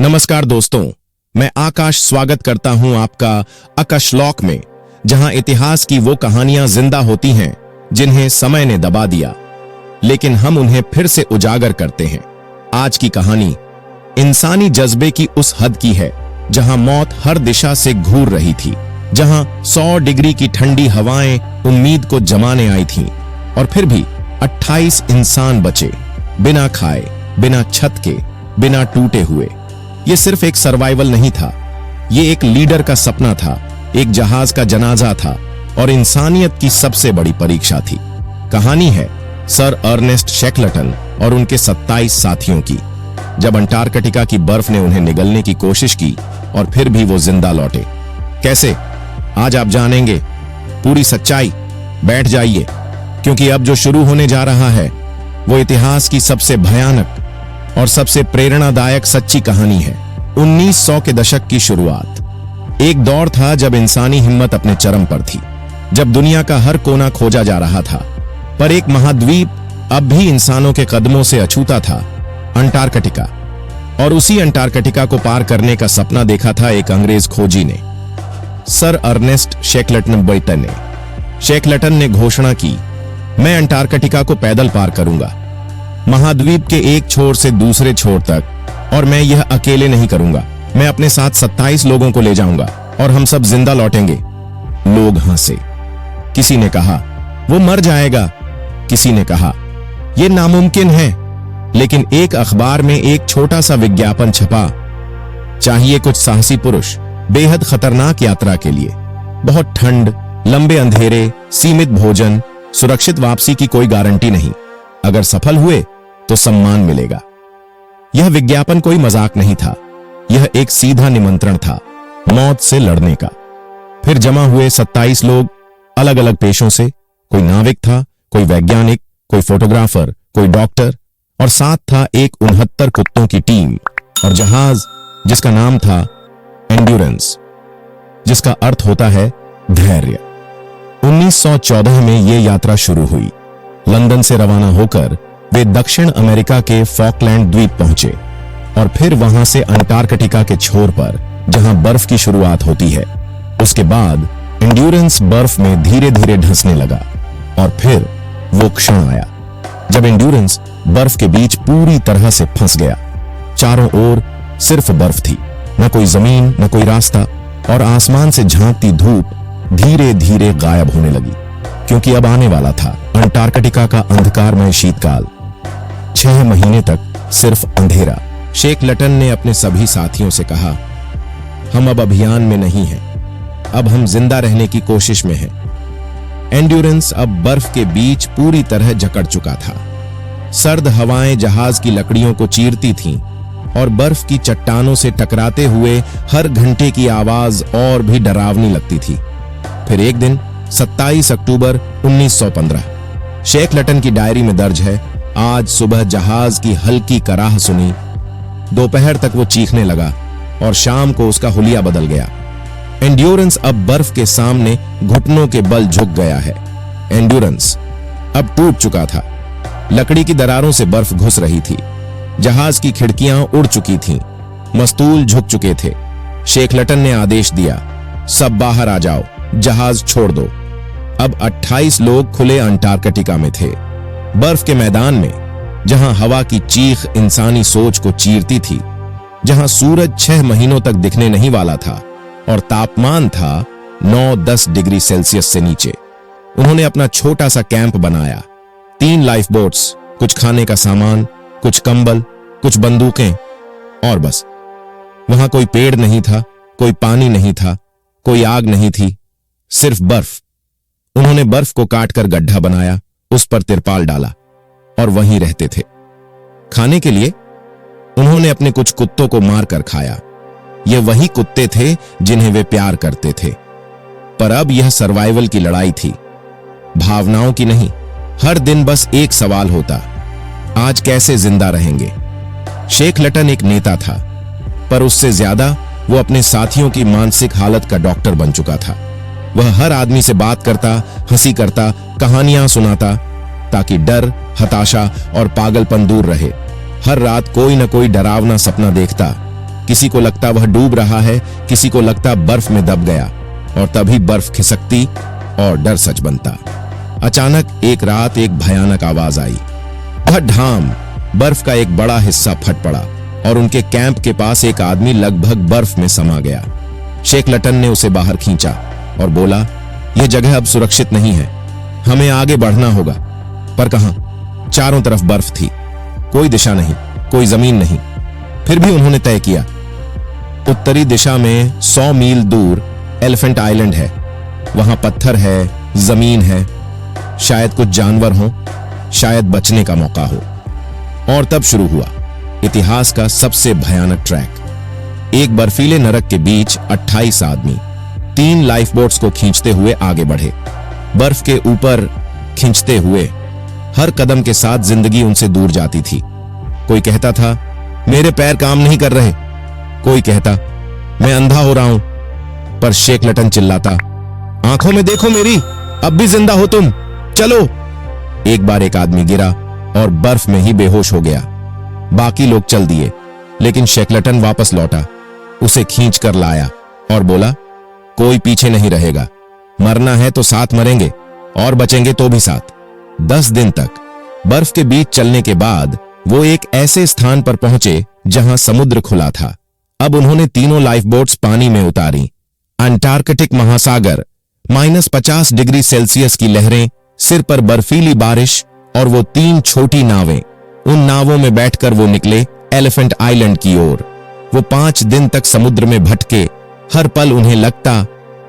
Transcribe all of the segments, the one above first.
नमस्कार दोस्तों, मैं आकाश स्वागत करता हूं आपका आकाशलॉक में, जहां इतिहास की वो कहानियां जिंदा होती हैं जिन्हें समय ने दबा दिया, लेकिन हम उन्हें फिर से उजागर करते हैं। आज की कहानी इंसानी जज्बे की उस हद की है जहां मौत हर दिशा से घूर रही थी, जहां 100 डिग्री की ठंडी हवाएं उम्मीद को जमाने आई थीं, और फिर भी 28 इंसान बचे, बिना खाए, बिना छत के, बिना टूटे हुए। ये सिर्फ एक सर्वाइवल नहीं था, ये एक लीडर का सपना था, एक जहाज का जनाजा था और इंसानियत की सबसे बड़ी परीक्षा थी। कहानी है सर अर्नेस्ट शेकलटन और उनके 27 साथियों की, जब अंटार्कटिका की बर्फ ने उन्हें निगलने की कोशिश की और फिर भी वो जिंदा लौटे। कैसे? आज आप जानेंगे पूरी सच्चाई। बैठ जाइए, क्योंकि अब जो शुरू होने जा रहा है वो इतिहास की सबसे भयानक और सबसे प्रेरणादायक सच्ची कहानी है। 1900 के दशक की शुरुआत। एक दौर था जब इंसानी हिम्मत अपने चरम पर थी, जब दुनिया का हर कोना खोजा जा रहा था, पर एक महाद्वीप अब भी इंसानों के कदमों से अछूता था, अंटार्कटिका। और उसी अंटार्कटिका को पार करने का सपना देखा था एक अंग्रेज खोजी ने, सर अर्नेस्ट शेकलटन बेटन ने। शेकलटन ने घोषणा की, मैं अंटार्कटिका को पैदल पार करूंगा, महाद्वीप के एक छोर से दूसरे छोर तक, और मैं यह अकेले नहीं करूंगा। मैं अपने साथ 27 लोगों को ले जाऊंगा और हम सब जिंदा लौटेंगे। लोग हंसे। किसी ने कहा वो मर जाएगा, किसी ने कहा यह नामुमकिन है। लेकिन एक अखबार में एक छोटा सा विज्ञापन छपा, चाहिए कुछ साहसी पुरुष बेहद खतरनाक यात्रा के लिए, बहुत ठंड, लंबे अंधेरे, सीमित भोजन, सुरक्षित वापसी की कोई गारंटी नहीं, अगर सफल हुए तो सम्मान मिलेगा। यह विज्ञापन कोई मजाक नहीं था, यह एक सीधा निमंत्रण था मौत से लड़ने का। फिर जमा हुए 27 लोग, अलग अलग पेशों से। कोई नाविक था, कोई वैज्ञानिक, कोई फोटोग्राफर, कोई डॉक्टर, और साथ था एक 69 कुत्तों की टीम और जहाज जिसका नाम था एंड्योरेंस, जिसका अर्थ होता है धैर्य। 1914 में यह यात्रा शुरू हुई। लंदन से रवाना होकर वे दक्षिण अमेरिका के फॉकलैंड द्वीप पहुंचे और फिर वहां से अंटार्कटिका के छोर पर, जहां बर्फ की शुरुआत होती है। उसके बाद एंड्योरेंस बर्फ में धीरे धीरे धंसने लगा और फिर वो क्षण आया जब एंड्योरेंस बर्फ के बीच पूरी तरह से फंस गया। चारों ओर सिर्फ बर्फ थी, न कोई जमीन, न कोई रास्ता, और आसमान से झांकती धूप धीरे धीरे गायब होने लगी, क्योंकि अब आने वाला था अंटार्कटिका का अंधकारमय शीतकाल। 6 महीने तक सिर्फ अंधेरा। शेकलटन ने अपने सभी साथियों से कहा, हम अब अभियान में नहीं हैं, अब हम जिंदा रहने की कोशिश में हैं। एंड्योरेंस अब बर्फ के बीच पूरी तरह जकड़ चुका था। सर्द हवाएं जहाज की लकड़ियों को चीरती थीं और बर्फ की चट्टानों से टकराते हुए हर घंटे की आवाज और भी डरावनी लगती थी। फिर एक दिन 27 अक्टूबर 1915, शेकलटन की डायरी में दर्ज है, आज सुबह जहाज की हल्की कराह सुनी, दोपहर तक वो चीखने लगा और शाम को उसका हुलिया बदल गया। एंड्योरेंस अब बर्फ के सामने घुटनों के बल झुक गया है। एंड्योरेंस अब टूट चुका था, लकड़ी की दरारों से बर्फ घुस रही थी, जहाज की खिड़कियां उड़ चुकी थीं, मस्तूल झुक चुके थे। शेकलटन ने आदेश दिया, सब बाहर आ जाओ, जहाज छोड़ दो। अब 28 लोग खुले अंटार्कटिका में थे, बर्फ के मैदान में, जहां हवा की चीख इंसानी सोच को चीरती थी, जहां सूरज 6 महीनों तक दिखने नहीं वाला था और तापमान था 9-10 डिग्री सेल्सियस से नीचे। उन्होंने अपना छोटा सा कैंप बनाया, 3 लाइफ बोट्स, कुछ खाने का सामान, कुछ कंबल, कुछ बंदूकें, और बस। वहां कोई पेड़ नहीं था, कोई पानी नहीं था, कोई आग नहीं थी, सिर्फ बर्फ। उन्होंने बर्फ को काटकर गड्ढा बनाया, उस पर तिरपाल डाला और वहीं रहते थे। खाने के लिए उन्होंने अपने कुछ कुत्तों को मारकर खाया। ये वही कुत्ते थे जिन्हें वे प्यार करते थे। पर अब यह सर्वाइवल की लड़ाई थी, भावनाओं की नहीं। हर दिन बस एक सवाल होता, आज कैसे जिंदा रहेंगे। शेकलटन एक नेता था, पर उससे ज्यादा वो अपने साथियों की मानसिक हालत का डॉक्टर बन चुका था। वह हर आदमी से बात करता, हंसी करता, कहानियां सुनाता, ताकि डर, हताशा और पागलपन दूर रहे। हर रात कोई न कोई डरावना सपना देखता, किसी को लगता वह डूब रहा है, किसी को लगता बर्फ में दब गया, और तभी बर्फ खिसकती और डर सच बनता। अचानक एक रात एक भयानक आवाज आई। ढाम, बर्फ का एक बड़ा हिस्सा फट पड़ा और उनके कैंप के पास एक आदमी लगभग बर्फ में समा गया। शेख लटन ने उसे बाहर खींचा और बोला, यह जगह अब सुरक्षित नहीं है, हमें आगे बढ़ना होगा। पर कहां? चारों तरफ बर्फ थी, कोई दिशा नहीं, कोई जमीन नहीं। फिर भी उन्होंने तय किया। उत्तरी दिशा में 100 मील दूर एलिफेंट आइलैंड है, वहां पत्थर है, जमीन है, शायद कुछ जानवर हों, शायद बचने का मौका हो। और तब शुरू हुआ इतिहास का सबसे भयानक ट्रैक। एक बर्फीले नरक के बीच 28 आदमी 3 लाइफ बोट्स को खींचते हुए आगे बढ़े। बर्फ के ऊपर खींचते हुए हर कदम के साथ जिंदगी उनसे दूर जाती थी। कोई कहता था, मेरे पैर काम नहीं कर रहे, कोई कहता, मैं अंधा हो रहा हूं। पर शेख लटन चिल्लाता, आंखों में देखो मेरी, अब भी जिंदा हो तुम, चलो। एक बार एक आदमी गिरा और बर्फ में ही बेहोश हो गया। बाकी लोग चल दिए, लेकिन शेख लटन वापस लौटा, उसे खींच कर लाया और बोला, कोई पीछे नहीं रहेगा, मरना है तो साथ मरेंगे और बचेंगे तो भी साथ। 10 दिन तक बर्फ के बीच चलने के बाद वो एक ऐसे स्थान पर पहुंचे जहां समुद्र खुला था। अब उन्होंने तीनों लाइफ बोट्स पानी में उतारी। अंटार्कटिक महासागर, -50 डिग्री सेल्सियस की लहरें, सिर पर बर्फीली बारिश और वो 3 छोटी नावें। उन नावों में बैठकर वो निकले एलिफेंट आइलैंड की ओर। वो 5 दिन तक समुद्र में भटके। हर पल उन्हें लगता,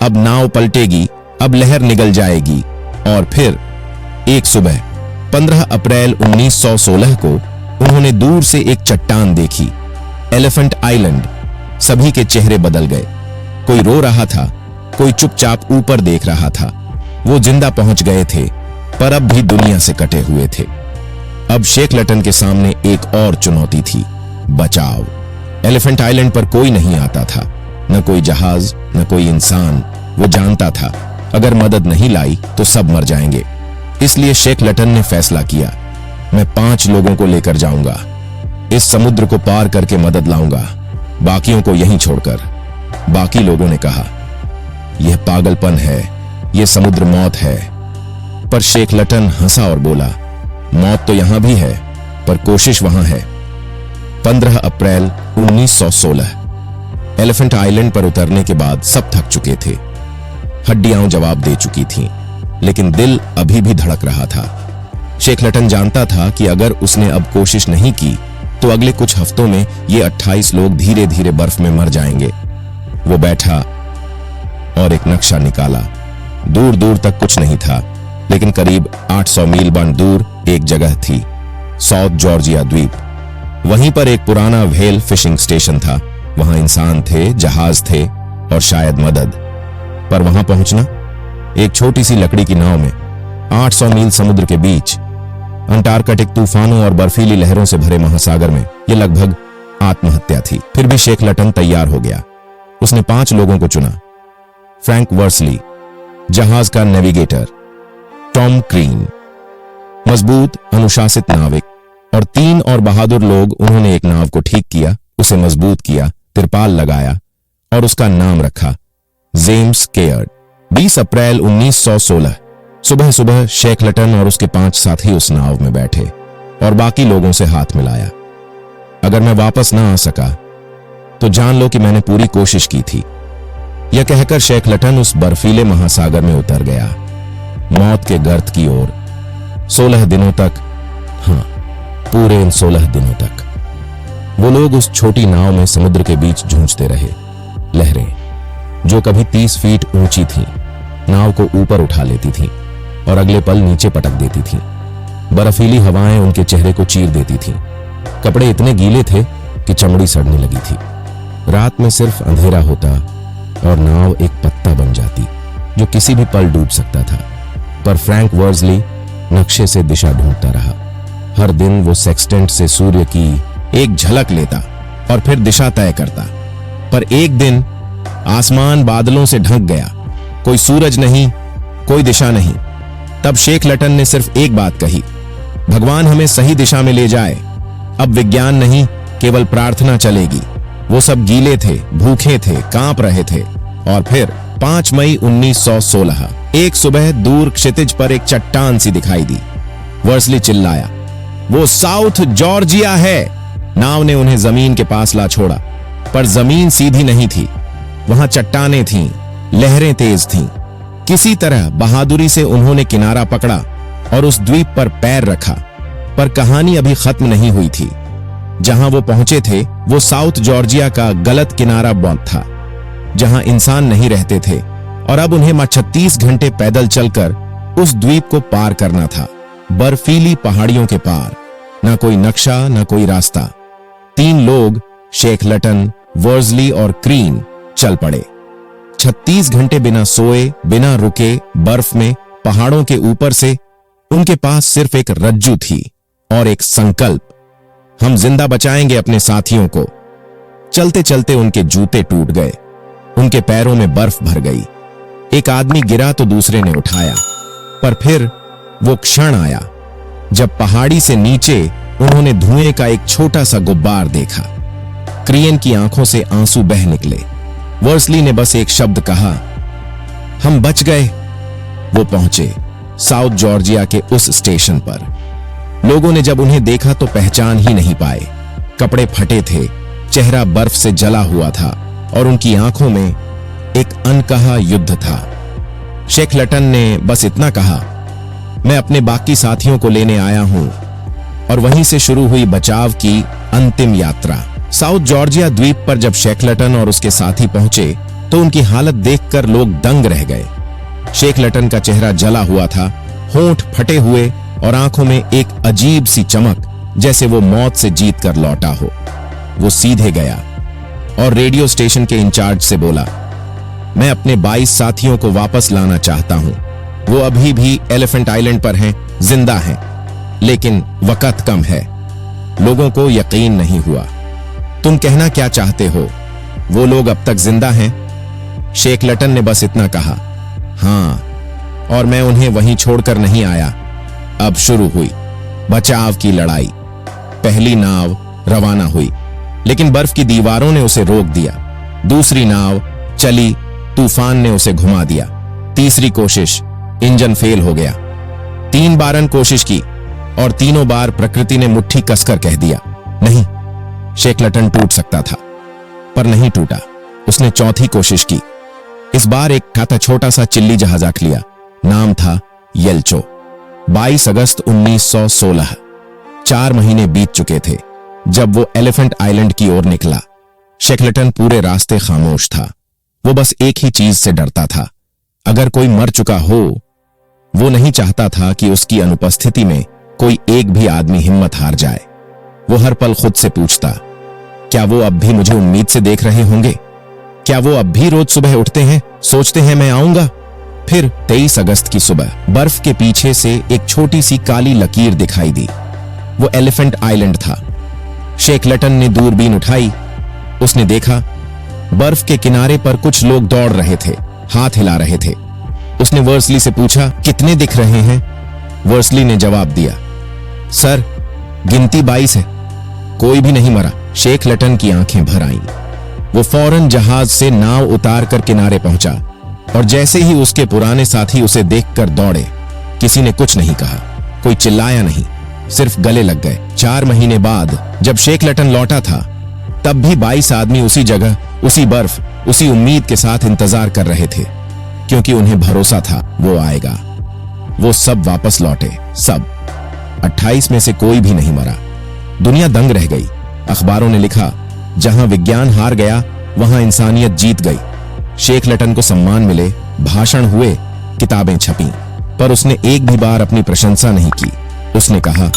अब नाव पलटेगी, अब लहर निगल जाएगी। और फिर एक सुबह 15 अप्रैल 1916 को उन्होंने दूर से एक चट्टान देखी, एलिफेंट आइलैंड। सभी के चेहरे बदल गए। कोई रो रहा था, कोई चुपचाप ऊपर देख रहा था। वो जिंदा पहुंच गए थे, पर अब भी दुनिया से कटे हुए थे। अब शेख लटन के सामने एक और चुनौती थी, बचाव। एलिफेंट आइलैंड पर कोई नहीं आता था, न कोई जहाज, न कोई इंसान। वो जानता था, अगर मदद नहीं लाई तो सब मर जाएंगे। इसलिए शेख लटन ने फैसला किया, मैं 5 लोगों को लेकर जाऊंगा, इस समुद्र को पार करके मदद लाऊंगा, बाकियों को यहीं छोड़कर। बाकी लोगों ने कहा, यह पागलपन है, यह समुद्र मौत है। पर शेख लटन हंसा और बोला, मौत तो यहां भी है, पर कोशिश वहां है। 15 अप्रैल 1916 एलिफेंट आइलैंड पर उतरने के बाद सब थक चुके थे। हड्डियां जवाब दे चुकी थीं, लेकिन दिल अभी भी धड़क रहा था। शेख लटन जानता था कि अगर उसने अब कोशिश नहीं की तो अगले कुछ हफ्तों में ये 28 लोग धीरे धीरे बर्फ में मर जाएंगे। वो बैठा और एक नक्शा निकाला। दूर दूर तक कुछ नहीं था, लेकिन करीब 800 मील बन दूर एक जगह थी, साउथ जॉर्जिया द्वीप। वहीं पर एक पुराना व्हेल फिशिंग स्टेशन था। वहां इंसान थे, जहाज थे और शायद मदद। पर वहां पहुंचना एक छोटी सी लकड़ी की नाव में 800 मील समुद्र के बीच, अंटार्कटिक तूफानों और बर्फीली लहरों से भरे महासागर में, यह लगभग आत्महत्या थी। फिर भी शेख लटन तैयार हो गया। उसने 5 लोगों को चुना, फ्रैंक वर्सली, जहाज का नेविगेटर, टॉम क्रीन, मजबूत अनुशासित नाविक, और 3 और बहादुर लोग। उन्होंने एक नाव को ठीक किया, उसे मजबूत किया, तिरपाल लगाया और उसका नाम रखा जेम्स केयर्ड। 20 अप्रैल 1916 सुबह सुबह शेख लटन और उसके 5 साथी उस नाव में बैठे और बाकी लोगों से हाथ मिलाया। अगर मैं वापस ना आ सका तो जान लो कि मैंने पूरी कोशिश की थी। यह कहकर शेख लटन उस बर्फीले महासागर में उतर गया, मौत के गर्त की ओर। 16 दिनों तक, हां, पूरे इन 16 दिनों तक वो लोग उस छोटी नाव में समुद्र के बीच झूंझते रहे। लहरें जो कभी 30 फीट ऊंची थीं, नाव को ऊपर उठा लेती थीं और अगले पल नीचे पटक देती थीं। बर्फीली हवाएं उनके चेहरे को चीर देती थीं। कपड़े इतने गीले थे कि चमड़ी सड़ने लगी थी। रात में सिर्फ अंधेरा होता और नाव एक पत्ता बन जाती जो किसी भी पल डूब सकता था। पर फ्रैंक वर्सली नक्शे से दिशा ढूंढता रहा। हर दिन वो सेक्सटेंट से सूर्य की एक झलक लेता और फिर दिशा तय करता। पर एक दिन आसमान बादलों से ढक गया, कोई सूरज नहीं, कोई दिशा नहीं। तब शेख लटन ने सिर्फ एक बात कही, भगवान हमें सही दिशा में ले जाए। अब विज्ञान नहीं, केवल प्रार्थना चलेगी। वो सब गीले थे, भूखे थे, कांप रहे थे। और फिर 5 मई 1916 एक सुबह दूर क्षितिज पर एक चट्टान सी दिखाई दी। वर्सली चिल्लाया, वो साउथ जॉर्जिया है। नाव ने उन्हें जमीन के पास ला छोड़ा, पर जमीन सीधी नहीं थी। वहां चट्टानें थीं, लहरें तेज थीं। किसी तरह बहादुरी से उन्होंने किनारा पकड़ा और उस द्वीप पर पैर रखा। पर कहानी अभी खत्म नहीं हुई थी। जहां वो पहुंचे थे वो साउथ जॉर्जिया का गलत किनारा बॉन्ड था, जहां इंसान नहीं रहते थे। और अब उन्हें 36 घंटे पैदल चलकर उस द्वीप को पार करना था, बर्फीली पहाड़ियों के पार। ना कोई नक्शा, ना कोई रास्ता। 3 लोग, शेखलटन, वर्सली और क्रीन, चल पड़े। 36 घंटे बिना सोए, बिना रुके, बर्फ में, पहाड़ों के ऊपर से। उनके पास सिर्फ एक रज्जू थी और एक संकल्प, हम जिंदा बचाएंगे अपने साथियों को। चलते चलते उनके जूते टूट गए, उनके पैरों में बर्फ भर गई। एक आदमी गिरा तो दूसरे ने उठाया। पर फिर वो क्षण आया जब पहाड़ी से नीचे उन्होंने धुएं का एक छोटा सा गुब्बार देखा। क्रियन की आंखों से आंसू बह निकले। वर्सली ने बस एक शब्द कहा, हम बच गए। वो पहुंचे साउथ जॉर्जिया के उस स्टेशन पर। लोगों ने जब उन्हें देखा तो पहचान ही नहीं पाए। कपड़े फटे थे, चेहरा बर्फ से जला हुआ था और उनकी आंखों में एक अनकहा युद्ध था। शेखलटन ने बस इतना कहा, मैं अपने बाकी साथियों को लेने आया हूं। और वहीं से शुरू हुई बचाव की अंतिम यात्रा। साउथ जॉर्जिया द्वीप पर जब शेखलटन और उसके साथी पहुंचे तो उनकी हालत देखकर लोग दंग रह गए। शेखलटन का चेहरा जला हुआ था, होंठ फटे हुए और आंखों में एक अजीब सी चमक, जैसे वो मौत से जीत कर लौटा हो। वो सीधे गया और रेडियो स्टेशन के इंचार्ज से बोला, मैं अपने 22 साथियों को वापस लाना चाहता हूं। वो अभी भी एलिफेंट आइलैंड पर हैं, जिंदा हैं, लेकिन वक्त कम है। लोगों को यकीन नहीं हुआ। तुम कहना क्या चाहते हो? वो लोग अब तक जिंदा हैं? शेखलटन ने बस इतना कहा, हां, और मैं उन्हें वहीं छोड़कर नहीं आया। अब शुरू हुई बचाव की लड़ाई। पहली नाव रवाना हुई, लेकिन बर्फ की दीवारों ने उसे रोक दिया। दूसरी नाव चली, तूफान ने उसे घुमा दिया। तीसरी कोशिश, इंजन फेल हो गया। 3 बारन कोशिश की और तीनों बार प्रकृति ने मुट्ठी कसकर कह दिया, नहीं। शेखलटन टूट सकता था, पर नहीं टूटा। उसने चौथी कोशिश की। इस बार एक छोटा सा चिल्ली जहाज लिया। नाम था येल्चो। 22 अगस्त 1916। 4 महीने बीत चुके थे जब वो एलिफेंट आइलैंड की ओर निकला। शेखलटन पूरे रास्ते खामोश था। वो बस एक ही चीज से डरता था, अगर कोई मर चुका हो। वो नहीं चाहता था कि उसकी अनुपस्थिति में कोई एक भी आदमी हिम्मत हार जाए। वो हर पल खुद से पूछता, क्या वो अब भी मुझे उम्मीद से देख रहे होंगे? क्या वो अब भी रोज सुबह उठते हैं, सोचते हैं मैं आऊंगा? फिर 23 अगस्त की सुबह बर्फ के पीछे से एक छोटी सी काली लकीर दिखाई दी। वो एलिफेंट आइलैंड था। शेखलटन ने दूरबीन उठाई। उसने देखा बर्फ के किनारे पर कुछ लोग दौड़ रहे थे, हाथ हिला रहे थे। उसने वर्सली से पूछा, कितने दिख रहे हैं? वर्सली ने जवाब दिया, सर, गिनती 22 है, कोई भी नहीं मरा। शेखलटन की आंखें भर आईं। वो फौरन जहाज से नाव उतार कर किनारे पहुंचा और जैसे ही उसके पुराने साथी उसे देखकर दौड़े। किसी ने कुछ नहीं कहा, कोई चिल्लाया नहीं, सिर्फ गले लग गए। 4 महीने बाद जब शेखलटन लौटा था, तब भी 22 आदमी उसी जगह, उसी बर्फ, उसी उम्मीद के साथ इंतजार कर रहे थे, क्योंकि उन्हें भरोसा था वो आएगा। वो सब वापस लौटे, सब। 28 में से कोई भी नहीं मरा। दुनिया दंग रह गई। अखबारों ने लिखा, जहां विज्ञान हार गया वहां इंसानियत जीत गई। शेखलटन को सम्मान मिले, भाषण हुए, किताबें छपी, पर उसने एक भी बार अपनी प्रशंसा नहीं की। उसने कहा,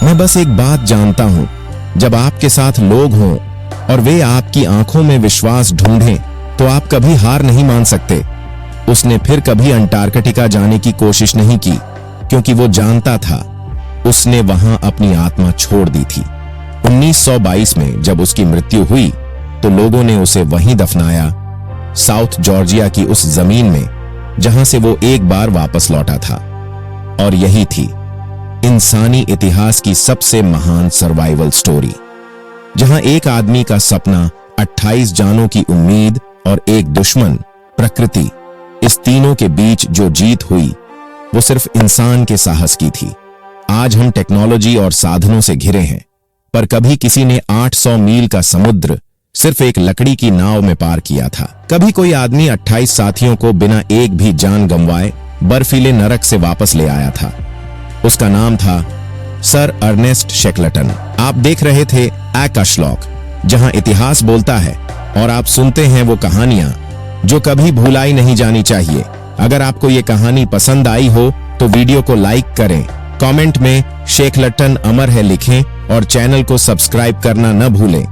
मैं बस एक बात जानता हूं, जब आपके साथ लोग हों और वे आपकी आंखों में विश्वास ढूंढें तो आप कभी हार नहीं मान सकते। उसने फिर कभी अंटार्कटिका जाने की कोशिश नहीं की, क्योंकि वो जानता था उसने वहां अपनी आत्मा छोड़ दी थी। 1922 में जब उसकी मृत्यु हुई तो लोगों ने उसे वहीं दफनाया, साउथ जॉर्जिया की उस जमीन में जहां से वो एक बार वापस लौटा था। और यही थी इंसानी इतिहास की सबसे महान सर्वाइवल स्टोरी, जहां एक आदमी का सपना 28 जानों की उम्मीद और एक दुश्मन प्रकृति, इस तीनों के बीच जो जीत हुई वो सिर्फ इंसान के साहस की थी। आज हम टेक्नोलॉजी और साधनों से घिरे हैं, पर कभी किसी ने 800 मील का समुद्र सिर्फ एक लकड़ी की नाव में पार किया था। कभी कोई आदमी 28 साथियों को बिना एक भी जान गंवाए बर्फीले नरक से वापस ले आया था। उसका नाम था सर अर्नेस्ट शेकलटन। आप देख रहे थे आकाशलॉक, जहां इतिहास बोलता है और आप सुनते हैं वो कहानियां जो कभी भुलाई नहीं जानी चाहिए। अगर आपको ये कहानी पसंद आई हो तो वीडियो को लाइक करें, कमेंट में शेकलटन अमर है लिखें और चैनल को सब्सक्राइब करना न भूलें।